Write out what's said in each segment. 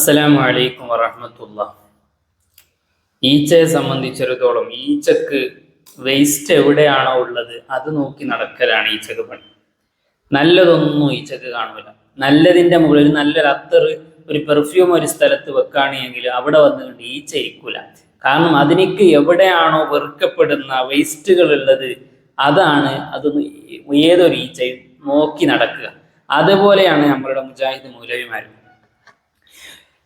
അസ്സലാമു അലൈക്കും വറഹ്മത്തുള്ളാഹി. ഈച്ചയെ സംബന്ധിച്ചിടത്തോളം ഈച്ചക്ക് വേസ്റ്റ് എവിടെയാണോ ഉള്ളത് അത് നോക്കി നടക്കലാണ് ഈച്ചക്ക് പണി. നല്ലതൊന്നും ഈച്ചക്ക് കാണൂല. നല്ലതിൻ്റെ മുകളിൽ നല്ലൊരു അത്തറ്, ഒരു പെർഫ്യൂം ഒരു സ്ഥലത്ത് വെക്കുകയാണെങ്കിൽ അവിടെ വന്നുകൊണ്ട് ഈച്ച ഇരിക്കൂല. കാരണം അതിലേക്ക് എവിടെയാണോ വെറുക്കപ്പെടുന്ന വേസ്റ്റുകൾ ഉള്ളത് അതാണ് ഏതൊരു ഈച്ചയും നോക്കി നടക്കുക. അതുപോലെയാണ് നമ്മളുടെ മുജാഹിദ് മൗലവിമാർ.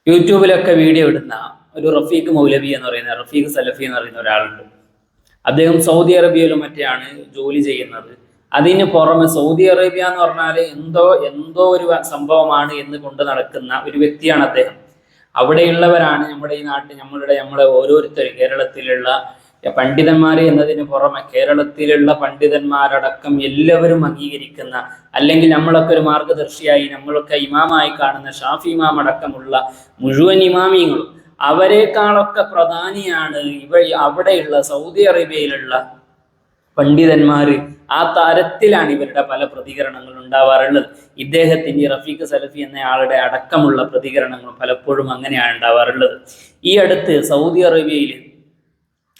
യൂട്യൂബിലൊക്കെ വീഡിയോ ഇടുന്ന ഒരു റഫീഖ് മൗലവി എന്ന് പറയുന്ന, റഫീഖ് സലഫി എന്ന് പറയുന്ന ഒരാളുണ്ട്. അദ്ദേഹം സൗദി അറേബ്യയിലും മറ്റാണ് ജോലി ചെയ്യുന്നത്. അതിന് പുറമെ സൗദി അറേബ്യ എന്ന് പറഞ്ഞാൽ എന്തോ ഒരു സംഭവമാണ് എന്ന് കൊണ്ട് നടക്കുന്ന ഒരു വ്യക്തിയാണ് അദ്ദേഹം. അവിടെയുള്ളവരാണ് നമ്മുടെ ഈ നാട്ടിൽ നമ്മളെ ഓരോരുത്തരും കേരളത്തിലുള്ള പണ്ഡിതന്മാർ എന്നതിന് പുറമെ കേരളത്തിലുള്ള പണ്ഡിതന്മാരടക്കം എല്ലാവരും അംഗീകരിക്കുന്ന, അല്ലെങ്കിൽ നമ്മളൊക്കെ ഒരു മാർഗദർശിയായി നമ്മളൊക്കെ ഇമാമായി കാണുന്ന ഷാഫി ഇമാം അടക്കമുള്ള മുഴുവൻ ഇമാമിയങ്ങളും അവരെക്കാളൊക്കെ പ്രധാനിയാണ് അവിടെയുള്ള സൗദി അറേബ്യയിലുള്ള പണ്ഡിതന്മാർ. ആ തരത്തിലാണ് ഇവരുടെ പല പ്രതികരണങ്ങൾ ഉണ്ടാവാറുള്ളത്. ഇദ്ദേഹത്തിൻ്റെ റഫീഖ് സലഫി എന്ന ആളുടെ അടക്കമുള്ള പ്രതികരണങ്ങൾ പലപ്പോഴും അങ്ങനെയാണ് ഉണ്ടാവാറുള്ളത്. ഈ അടുത്ത് സൗദി അറേബ്യയിൽ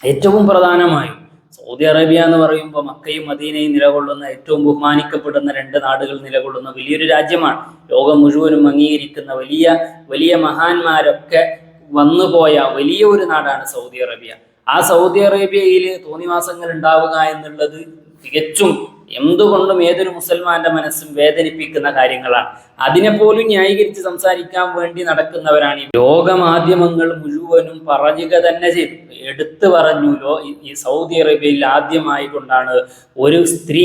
ഏറ്റവും പ്രധാനമായും, സൗദി അറേബ്യ എന്ന് പറയുമ്പോൾ മക്കയും മദീനയും നിലകൊള്ളുന്ന ഏറ്റവും ബഹുമാനിക്കപ്പെടുന്ന രണ്ട് നാടുകൾ നിലകൊള്ളുന്ന വലിയൊരു രാജ്യമാണ്. ലോകം മുഴുവനും അംഗീകരിക്കുന്ന വലിയ വലിയ മഹാന്മാരൊക്കെ വന്നുപോയ വലിയ ഒരു നാടാണ് സൗദി അറേബ്യ. ആ സൗദി അറേബ്യയിൽ തോന്നിവാസങ്ങൾ ഉണ്ടാവുക എന്നുള്ളത് തികച്ചും എന്തുകൊണ്ടും ഏതൊരു മുസൽമാന്റെ മനസ്സും വേദനിപ്പിക്കുന്ന കാര്യങ്ങളാണ്. അതിനെപ്പോലും ന്യായീകരിച്ച് സംസാരിക്കാൻ വേണ്ടി നടക്കുന്നവരാണ് ലോകമാധ്യമങ്ങൾ മുഴുവനും പറയുക തന്നെ ചെയ്തു. എടുത്തു പറഞ്ഞുല്ലോ, ഈ സൗദി അറേബ്യയിൽ ആദ്യമായി കൊണ്ടാണ് ഒരു സ്ത്രീ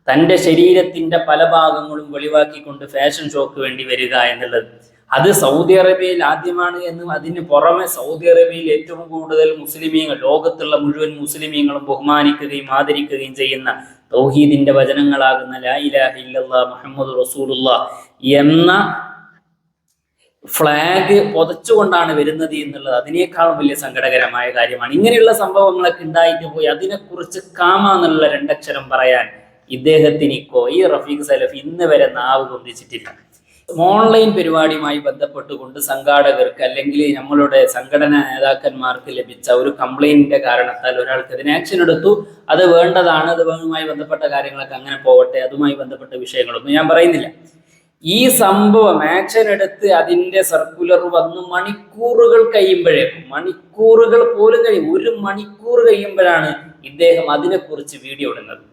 തൻ്റെ ശരീരത്തിന്റെ പല ഭാഗങ്ങളും വെളിവാക്കിക്കൊണ്ട് ഫാഷൻ ഷോക്ക് വേണ്ടി വരിക എന്നുള്ളത്. അത് സൗദി അറേബ്യയിൽ ആദ്യമാണ് എന്നും അതിന് പുറമെ സൗദി അറേബ്യയിൽ ഏറ്റവും കൂടുതൽ മുസ്ലിമീങ്ങൾ, ലോകത്തുള്ള മുഴുവൻ മുസ്ലിമീങ്ങളും ബഹുമാനിക്കുകയും ആദരിക്കുകയും ചെയ്യുന്ന തൗഹീദിന്റെ വചനങ്ങളാകുന്ന ലാ ഇലാഹ ഇല്ലല്ലാഹ് മുഹമ്മദ് റസൂലുള്ളാഹ് എന്ന ഫ്ലാഗ് പുതച്ചുകൊണ്ടാണ് വരുന്നത് എന്നുള്ളത് അതിനേക്കാളും വലിയ സങ്കടകരമായ കാര്യമാണ്. ഇങ്ങനെയുള്ള സംഭവങ്ങളൊക്കെ ഉണ്ടായിട്ട് പോയി അതിനെക്കുറിച്ച് എന്നുള്ള രണ്ടക്ഷരം പറയാൻ ഇദ്ദേഹത്തിനിക്കോ ഈ റഫീഖ് സലഫി ഇന്ന് വരെ നാവ് കൊണ്ടിച്ചിട്ടില്ല. ഓൺലൈൻ പരിപാടിയുമായി ബന്ധപ്പെട്ടുകൊണ്ട് സംഘാടകർക്ക് അല്ലെങ്കിൽ നമ്മളുടെ സംഘടനാ നേതാക്കന്മാർക്ക് ലഭിച്ച ഒരു കംപ്ലൈന്റിന്റെ കാരണത്താൽ ഒരാൾക്ക് അതിന് ആക്ഷൻ എടുത്തു. അത് വേണ്ടതാണ്, അതുമായി ബന്ധപ്പെട്ട കാര്യങ്ങളൊക്കെ അങ്ങനെ പോകട്ടെ, അതുമായി ബന്ധപ്പെട്ട വിഷയങ്ങളൊന്നും ഞാൻ പറയുന്നില്ല. ഈ സംഭവം ആക്ഷൻ എടുത്ത് അതിന്റെ സർക്കുലർ വന്ന് മണിക്കൂറുകൾ പോലും കഴിയും, 1 മണിക്കൂർ കഴിയുമ്പോഴാണ് ഇദ്ദേഹം അതിനെക്കുറിച്ച് വീഡിയോ ഇടുന്നത്.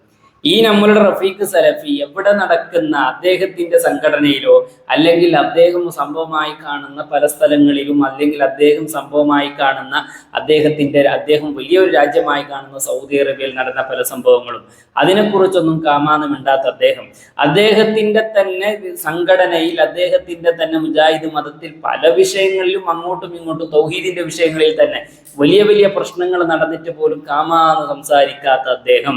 ഈ നമ്മളുടെ റഫീഖ് സലഫി എവിടെ നടക്കുന്ന അദ്ദേഹത്തിന്റെ സംഘടനയിലോ അല്ലെങ്കിൽ അദ്ദേഹം സംഭവമായി കാണുന്ന പല സ്ഥലങ്ങളിലും, അല്ലെങ്കിൽ അദ്ദേഹം സംഭവമായി കാണുന്ന അദ്ദേഹം വലിയൊരു രാജ്യമായി കാണുന്ന സൗദി അറേബ്യയിൽ നടന്ന പല സംഭവങ്ങളും അതിനെക്കുറിച്ചൊന്നും കാമാനമിണ്ടാത്ത അദ്ദേഹത്തിന്റെ തന്നെ സംഘടനയിൽ, അദ്ദേഹത്തിന്റെ തന്നെ മുജാഹിദ് മതത്തിൽ പല വിഷയങ്ങളിലും അങ്ങോട്ടും ഇങ്ങോട്ടും തൗഹീദിന്റെ വിഷയങ്ങളിൽ തന്നെ വലിയ വലിയ പ്രശ്നങ്ങൾ നടന്നിട്ട് പോലും കാമാന്ന് സംസാരിക്കാത്ത അദ്ദേഹം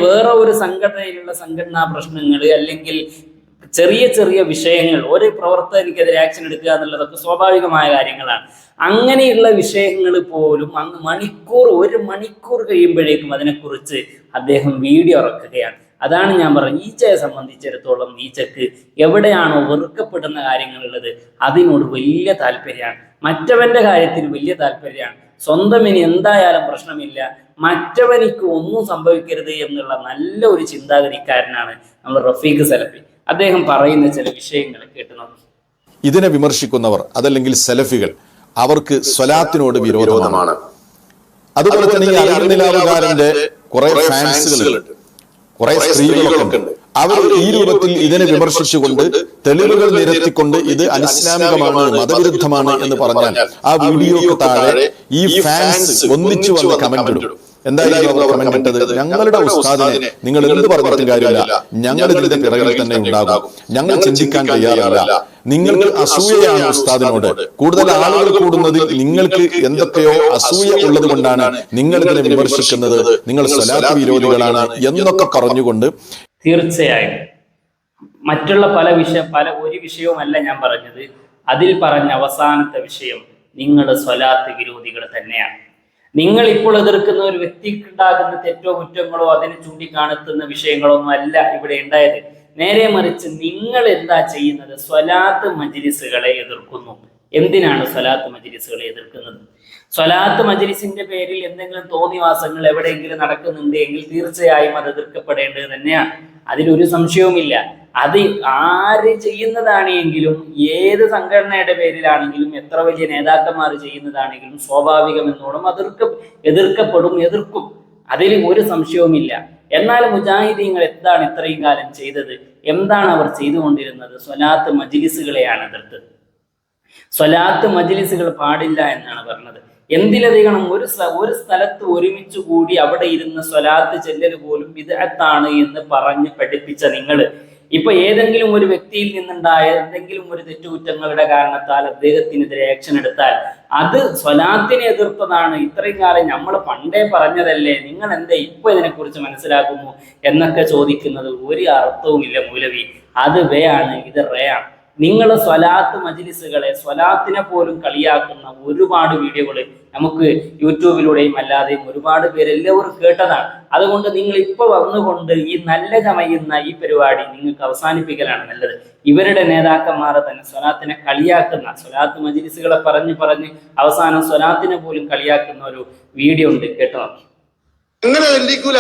വേറെ ഒരു സംഘടനയിലുള്ള സംഘടനാ പ്രശ്നങ്ങൾ അല്ലെങ്കിൽ ചെറിയ ചെറിയ വിഷയങ്ങൾ ഒരു പ്രവർത്തകർക്കെതിരെ ആക്ഷൻ എടുക്കുക എന്നുള്ളതൊക്കെ സ്വാഭാവികമായ കാര്യങ്ങളാണ്. അങ്ങനെയുള്ള വിഷയങ്ങൾ പോലും അങ്ങ് 1 മണിക്കൂർ കഴിയുമ്പോഴേക്കും അതിനെക്കുറിച്ച് അദ്ദേഹം വീഡിയോ ഇറക്കുകയാണ്. അതാണ് ഞാൻ പറഞ്ഞത്, ഈച്ചയെ സംബന്ധിച്ചിടത്തോളം ഈച്ചക്ക് എവിടെയാണോ വെറുക്കപ്പെടുന്ന കാര്യങ്ങളുള്ളത് അതിനോട് വലിയ താല്പര്യമാണ്. മറ്റവന്റെ കാര്യത്തിൽ വലിയ താല്പര്യമാണ്. സ്വന്തം എന്തായാലും പ്രശ്നമില്ല, മറ്റവനിക്ക് ഒന്നും സംഭവിക്കരുത് എന്നുള്ള നല്ല ഒരു ചിന്താഗതിക്കാരനാണ് നമ്മൾ റഫീഖ് സലഫി. അദ്ദേഹം പറയുന്ന ചില വിഷയങ്ങൾ കേട്ട് നോക്കി. ഇതിനെ വിമർശിക്കുന്നവർ അതല്ലെങ്കിൽ സലഫികൾ, അവർക്ക് സ്വലാത്തിനോട് വിരോധമാണ്. അതുപോലെ തന്നെ ഈ അലർനിലാവുകാരന്റെ കുറെ ഫാൻസുകളുണ്ട്, കുറെ സ്ത്രീകളൊക്കെ ഉണ്ട്. അവർ ഈ രൂപത്തിൽ ഇതിനെ വിമർശിച്ചുകൊണ്ട് തെളിവുകൾ നിരത്തിക്കൊണ്ട് ഇത് അനിസ്ലാമികമാണ്, മതവിരുദ്ധമാണ് എന്ന് പറഞ്ഞാൽ ആ വീഡിയോക്ക് താഴെ ഈ ഫാൻസ് ഒന്നിച്ചു വന്ന് കമന്റ് ഇടും. എന്തായാലും അവർ കമന്റ് ഇട്ടത്, ഞങ്ങളുടെ ഉസ്താദിനെ നിങ്ങൾ എന്ത് പറഞ്ഞിട്ടും കാര്യമില്ല, ഞങ്ങൾ ഇതിന്റെ പിറകിൽ തന്നെ ഉണ്ടാകും, ഞങ്ങൾ ചിന്തിക്കാൻ തയ്യാറല്ല, നിങ്ങൾക്ക് അസൂയയാണ് ഉസ്താദിനോട്, കൂടുതൽ ആളുകൾ കൂടുന്നതിൽ നിങ്ങൾക്ക് എന്തൊക്കെയോ അസൂയ ഉള്ളത് കൊണ്ടാണ് നിങ്ങൾ ഇതിനെ വിമർശിക്കുന്നത്, നിങ്ങൾ സ്വലാത്ത് വിരോധികളാണ് എന്നൊക്കെ പറഞ്ഞുകൊണ്ട്. തീർച്ചയായും മറ്റുള്ള ഒരു വിഷയവുമല്ല ഞാൻ പറഞ്ഞത്. അതിൽ പറഞ്ഞ അവസാനത്തെ വിഷയം നിങ്ങൾ സ്വലാത്ത് വിരോധികൾ തന്നെയാണ്. നിങ്ങൾ ഇപ്പോൾ എതിർക്കുന്ന ഒരു വ്യക്തിക്കുണ്ടാകുന്ന തെറ്റോ കുറ്റങ്ങളോ അതിനെ ചൂണ്ടിക്കാണുന്ന വിഷയങ്ങളൊന്നും അല്ല ഇവിടെ ഉണ്ടായത്. നേരെ മറിച്ച് നിങ്ങൾ എന്താ ചെയ്യുന്നത്? സ്വലാത്ത് മജ്ലിസുകളെ എതിർക്കുന്നു എന്തിനാണ് സ്വലാത്ത് മജ്ലിസുകളെ എതിർക്കുന്നത്? സ്വലാത്ത് മജ്ലിസിന്റെ പേരിൽ എന്തെങ്കിലും തോന്നിവാസങ്ങൾ എവിടെയെങ്കിലും നടക്കുന്നുണ്ട് എങ്കിൽ തീർച്ചയായും അത് എതിർക്കപ്പെടേണ്ടത് തന്നെയാണ്. അതിലൊരു സംശയവുമില്ല. അത് ആര് ചെയ്യുന്നതാണെങ്കിലും ഏത് സംഘടനയുടെ പേരിലാണെങ്കിലും എത്ര വലിയ നേതാക്കന്മാർ ചെയ്യുന്നതാണെങ്കിലും സ്വാഭാവികമെന്നോണം എതിർക്കും. അതിൽ ഒരു സംശയവുമില്ല. എന്നാൽ മുജാഹിദീങ്ങൾ എന്താണ് ഇത്രയും കാലം ചെയ്തത്? എന്താണ് അവർ ചെയ്തുകൊണ്ടിരുന്നത്? സ്വലാത്ത് മജ്ലിസുകളെയാണ് എതിർത്തത്. സ്വലാത്ത് മജ്ലിസുകൾ പാടില്ല എന്നാണ് പറഞ്ഞത്. എന്തിലധികം ഒരു സ്ഥലത്ത് ഒരുമിച്ച് കൂടി അവിടെ ഇരുന്ന് സ്വലാത്ത് ചെല്ലൽ പോലും ബിദ്അത്താണ് എന്ന് പറഞ്ഞ് പഠിപ്പിച്ച നിങ്ങൾ ഇപ്പൊ ഏതെങ്കിലും ഒരു വ്യക്തിയിൽ നിന്നുണ്ടായ എന്തെങ്കിലും ഒരു തെറ്റുകുറ്റങ്ങളുടെ കാരണത്താൽ അദ്ദേഹത്തിനെതിരെ ആക്ഷൻ എടുത്താൽ അത് സ്വലാത്തിനെ എതിർത്തതാണ്, ഇത്രയും കാലം നമ്മൾ പണ്ടേ പറഞ്ഞതല്ലേ, നിങ്ങൾ എന്താ ഇപ്പൊ ഇതിനെക്കുറിച്ച് മനസ്സിലാക്കുന്നു എന്നൊക്കെ ചോദിക്കുന്നത് ഒരു അർത്ഥവുമില്ല മൗലവി. അത് ആണ്, ഇത് ആണ്. നിങ്ങൾ സ്വലാത്ത് മജ്ലിസുകളെ, സ്വലാത്തിനെ പോലും കളിയാക്കുന്ന ഒരുപാട് വീഡിയോകൾ നമുക്ക് യൂട്യൂബിലൂടെയും അല്ലാതെയും ഒരുപാട് പേര് എല്ലാവരും കേട്ടതാണ്. അതുകൊണ്ട് നിങ്ങൾ ഇപ്പൊ വന്നുകൊണ്ട് ഈ നല്ല ചമയുന്ന ഈ പരിപാടി നിങ്ങൾക്ക് അവസാനിപ്പിക്കലാണ് നല്ലത്. ഇവരുടെ നേതാക്കന്മാരെ തന്നെ സ്വലാത്തിനെ കളിയാക്കുന്ന, സ്വലാത്ത് മജ്ലിസുകളെ പറഞ്ഞ് അവസാനം സ്വലാത്തിനെ പോലും കളിയാക്കുന്ന ഒരു വീഡിയോ ഉണ്ട്, കേട്ടോ നോക്കി. ഇങ്ങനെ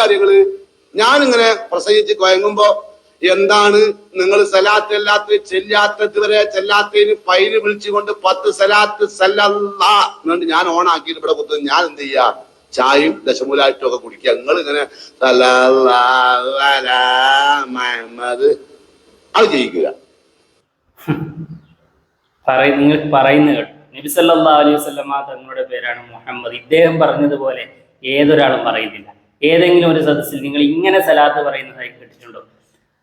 കാര്യങ്ങള് ഞാനിങ്ങനെ പ്രസംഗിച്ച് കൊയങ്ങുമ്പോ എന്താണ് നിങ്ങൾ സലാത്ത് അല്ലാത്ത ചെല്ലാത്തത് വരെ ചെല്ലാത്തതിന് ഫൈന് വിളിച്ചുകൊണ്ട് 10 സലാത്ത് സല്ലല്ലാ എന്നുകൊണ്ട് ഞാൻ ഓണാക്കിയിട്ട് ഇവിടെ കുത്തും. ഞാൻ എന്ത് ചെയ്യാ, ചായയും ദശമൂലായിട്ടും ഒക്കെ കുടിക്കുക. നിങ്ങൾ ഇങ്ങനെ മുഹമ്മദ് അത് ചെയ്യിക്കുക. നിങ്ങൾക്ക് പറയുന്ന കേട്ടു. നബി സല്ലല്ലാഹു അലൈഹി വസല്ലമ തങ്ങളുടെ പേരാണ് മുഹമ്മദ്. ഇദ്ദേഹം പറഞ്ഞതുപോലെ ഏതൊരാളും പറയുന്നില്ല. ഏതെങ്കിലും ഒരു സദസ്സിൽ നിങ്ങൾ ഇങ്ങനെ സലാത്ത് പറയുന്നതായി കേട്ടിട്ടുണ്ടോ?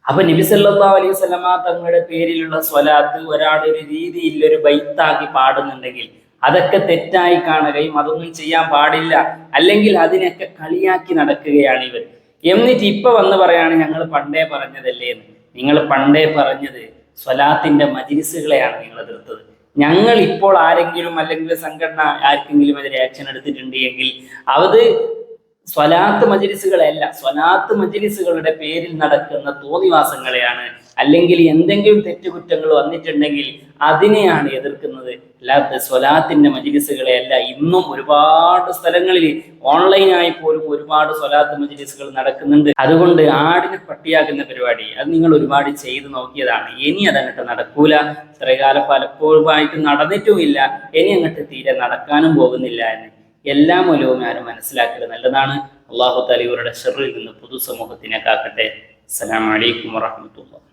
അപ്പൊ നബി സല്ലല്ലാഹു അലൈഹി വസല്ലമ തങ്ങളുടെ പേരിലുള്ള സ്വലാത്ത് ഒരാൾ ഒരു രീതിയിൽ ഒരു ബൈത്താക്കി പാടുന്നുണ്ടെങ്കിൽ അതൊക്കെ തെറ്റായി കാണുകയും അതൊന്നും ചെയ്യാൻ പാടില്ല, അല്ലെങ്കിൽ അതിനൊക്കെ കളിയാക്കി നടക്കുകയാണ് ഇവർ. എന്നിട്ട് ഇപ്പൊ വന്ന് പറയാണ് ഞങ്ങൾ പണ്ടേ പറഞ്ഞതല്ലേ എന്ന്. നിങ്ങൾ പണ്ടേ പറഞ്ഞത് സ്വലാത്തിന്റെ മജ്ലിസുകളെയാണ് നിങ്ങൾ എതിർത്തത്. ഞങ്ങൾ ഇപ്പോൾ ആരെങ്കിലും അല്ലെങ്കിൽ സംഘടന ആർക്കെങ്കിലും അതിന് ആക്ഷൻ എടുത്തിട്ടുണ്ട് എങ്കിൽ അത് സ്വലാത്ത് മജ്ലിസുകളല്ല, സ്വലാത്ത് മജ്ലിസുകളുടെ പേരിൽ നടക്കുന്ന തോന്നിവാസങ്ങളെയാണ്, അല്ലെങ്കിൽ എന്തെങ്കിലും തെറ്റുകുറ്റങ്ങൾ വന്നിട്ടുണ്ടെങ്കിൽ അതിനെയാണ് എതിർക്കുന്നത്, അല്ലാതെ സ്വലാത്തിന്റെ മജ്ലിസുകളെ അല്ല. ഇന്നും ഒരുപാട് സ്ഥലങ്ങളിൽ ഓൺലൈനായി പോലും ഒരുപാട് സ്വലാത്ത് മജ്ലിസുകൾ നടക്കുന്നുണ്ട്. അതുകൊണ്ട് ആടിനെ പട്ടിയാക്കുന്ന പരിപാടി അത് നിങ്ങൾ ഒരുപാട് ചെയ്തു നോക്കിയതാണ്. ഇനി അതങ്ങോട്ട് നടക്കൂല. ഇത്രകാലം പലപ്പോഴുമായിട്ട് നടന്നിട്ടുമില്ല, ഇനി അങ്ങോട്ട് തീരെ നടക്കാനും പോകുന്നില്ല എന്ന് എല്ലാ മൂലവും ആരും മനസ്സിലാക്കൽ നല്ലതാണ്. അല്ലാഹു തആല ഇവരുടെ ശർറിൽ നിന്ന് പൊതുസമൂഹത്തിനെ കാക്കട്ടെ. അസ്സലാമു അലൈക്കും വറഹ്മത്തുള്ളാഹി.